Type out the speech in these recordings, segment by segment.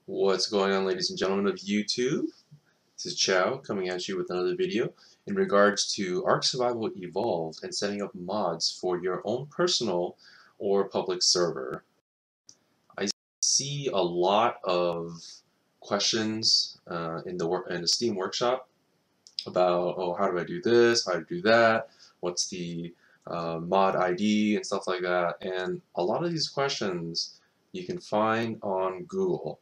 What's going on, ladies and gentlemen of YouTube? This is Chow coming at you with another video in regards to ARK Survival Evolved and setting up mods for your own personal or public server. I see a lot of questions in the Steam workshop about, oh, how do I do this, how do I do that, what's the mod ID and stuff like that, and a lot of these questions you can find on Google.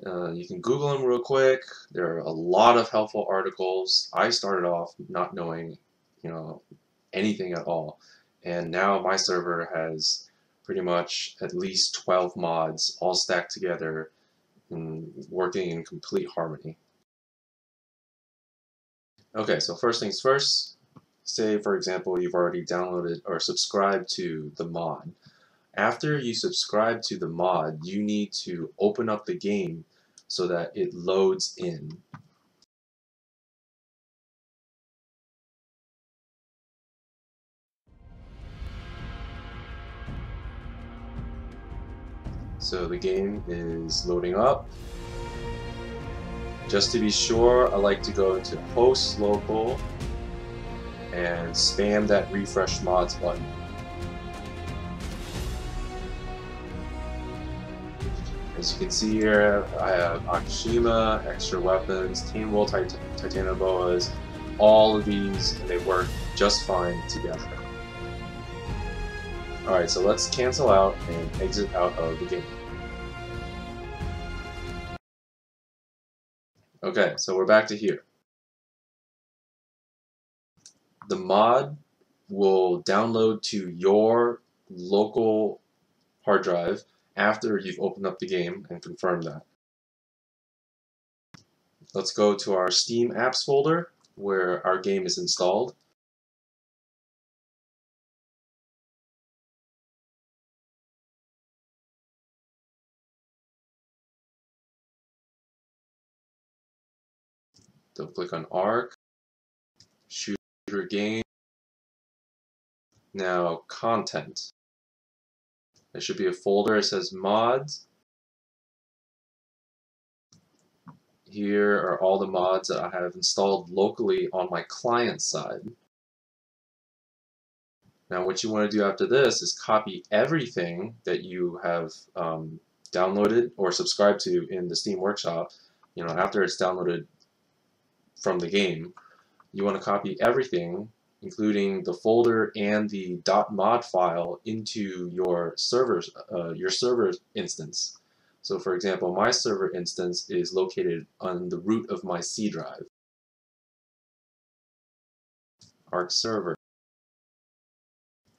You can Google them real quick. There are a lot of helpful articles. I started off not knowing, anything at all, and now my server has pretty much at least 12 mods all stacked together and working in complete harmony. Okay, so first things first, say for example you've already downloaded or subscribed to the mod. After you subscribe to the mod, you need to open up the game so that it loads in. So the game is loading up. Just to be sure, I like to go into host local and spam that refresh mods button. As you can see here, I have Akashima, extra weapons, Team Wool Titanium Boas, all of these, and they work just fine together. Alright, so let's cancel out and exit out of the game. Okay, so we're back to here. The mod will download to your local hard drive after you've opened up the game and confirmed that. Let's go to our Steam apps folder where our game is installed. Double click on ARK, shooter game. Now content. There should be a folder that says mods. Here are all the mods that I have installed locally on my client side. Now what you want to do after this is copy everything that you have downloaded or subscribed to in the Steam Workshop. After it's downloaded from the game, you want to copy everything, including the folder and the .mod file, into your server instance. So for example, my server instance is located on the root of my C drive. ARK server.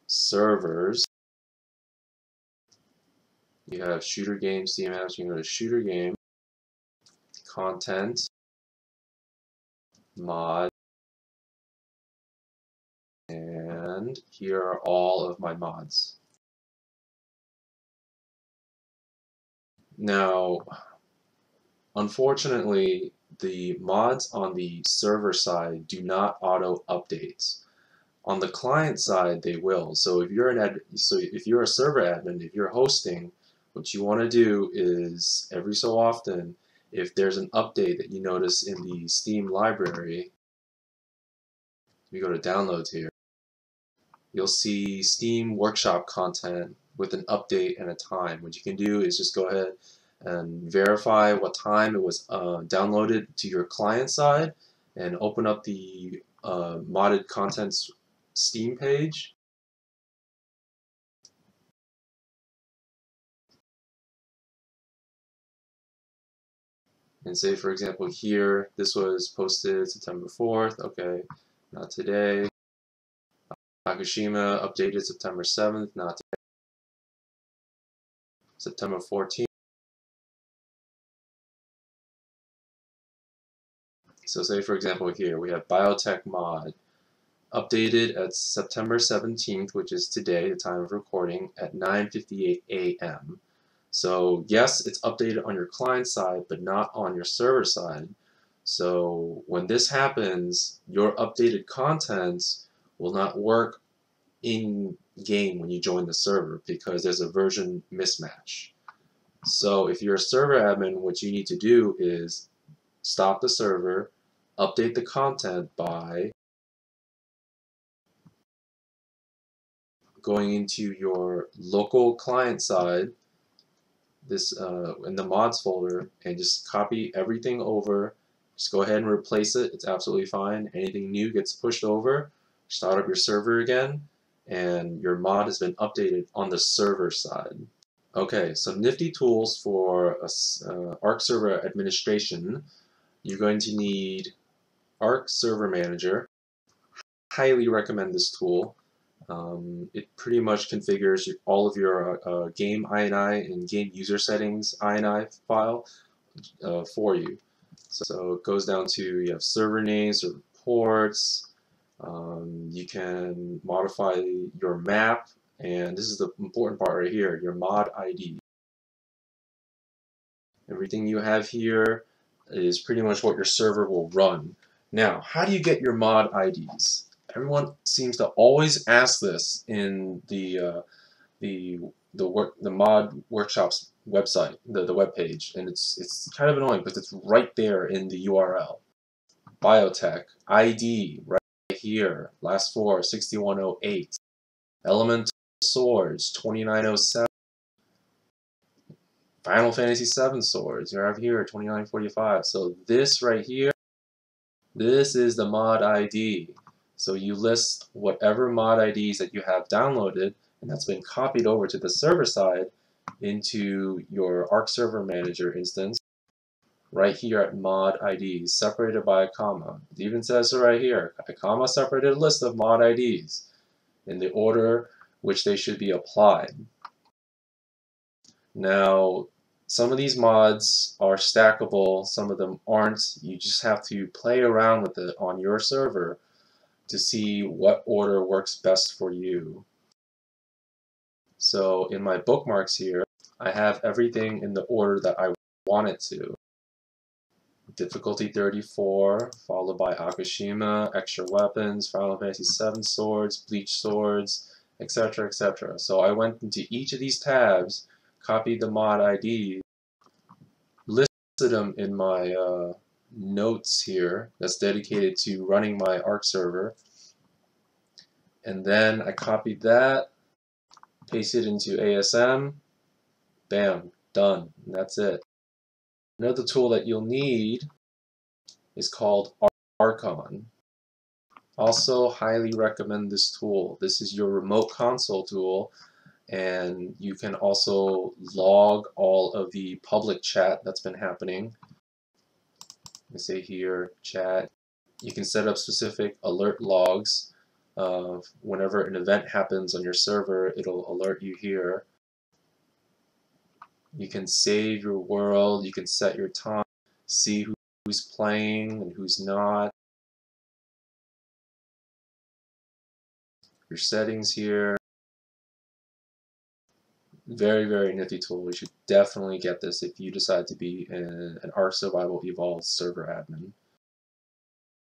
Servers. You have shooter game, Steam apps, you can go to shooter game, content, mod, and here are all of my mods. Now, unfortunately, the mods on the server side do not auto update. On the client side, they will. So if you're a server admin, if you're hosting, what you want to do is every so often, if there's an update that you notice in the Steam library, we go to downloads here, you'll see Steam Workshop content with an update and a time. What you can do is just go ahead and verify what time it was downloaded to your client side and open up the modded contents Steam page. And say, for example, here, this was posted September 4th. Okay, not today. Akashima updated September 7th, not today. September 14th. So say, for example, here, we have Biotech Mod updated at September 17th, which is today, the time of recording, at 9:58 a.m. So yes, it's updated on your client side, but not on your server side. So when this happens, your updated content will not work in game when you join the server because there's a version mismatch. So if you're a server admin, what you need to do is stop the server, update the content by going into your local client side, this in the mods folder, and just copy everything over. Just go ahead and replace it. It's absolutely fine. Anything new gets pushed over. Start up your server again, and your mod has been updated on the server side. Okay, so nifty tools for ARK server administration. You're going to need ARK Server Manager. Highly recommend this tool. It pretty much configures all of your game INI and game user settings INI file for you. So it goes down to you have server names or ports. You can modify your map, and this is the important part right here, your mod ID. Everything you have here is pretty much what your server will run. Now, how do you get your mod IDs? Everyone seems to always ask this in the mod workshops website, the web page, and it's kind of annoying because it's right there in the URL. Biotech ID right here. Last four 6108. Elemental Swords 2907. Final Fantasy VII Swords. You have here 2945. So this right here, this is the mod ID. So you list whatever mod IDs that you have downloaded, and that's been copied over to the server side into your ARK Server Manager instance right here at mod IDs, separated by a comma. It even says it right here, a comma separated list of mod IDs in the order which they should be applied. Now, some of these mods are stackable, some of them aren't. You just have to play around with it on your server to see what order works best for you. So in my bookmarks here, I have everything in the order that I want it to. Difficulty 34, followed by Akashima, extra weapons, Final Fantasy VII swords, Bleach swords, etc., etc. So I went into each of these tabs, copied the mod ID, listed them in my notes here that's dedicated to running my ARK server, and then I copied that, pasted it into ASM, bam, done, and that's it. Another tool that you'll need is called Archon. Also highly recommend this tool. This is your remote console tool, and you can also log all of the public chat that's been happening. Let me say here, chat. You can set up specific alert logs. Whenever an event happens on your server, it'll alert you here. You can save your world, you can set your time, see who's playing and who's not. Your settings here. Very, very nifty tool. You should definitely get this if you decide to be an ARK Survival Evolved server admin.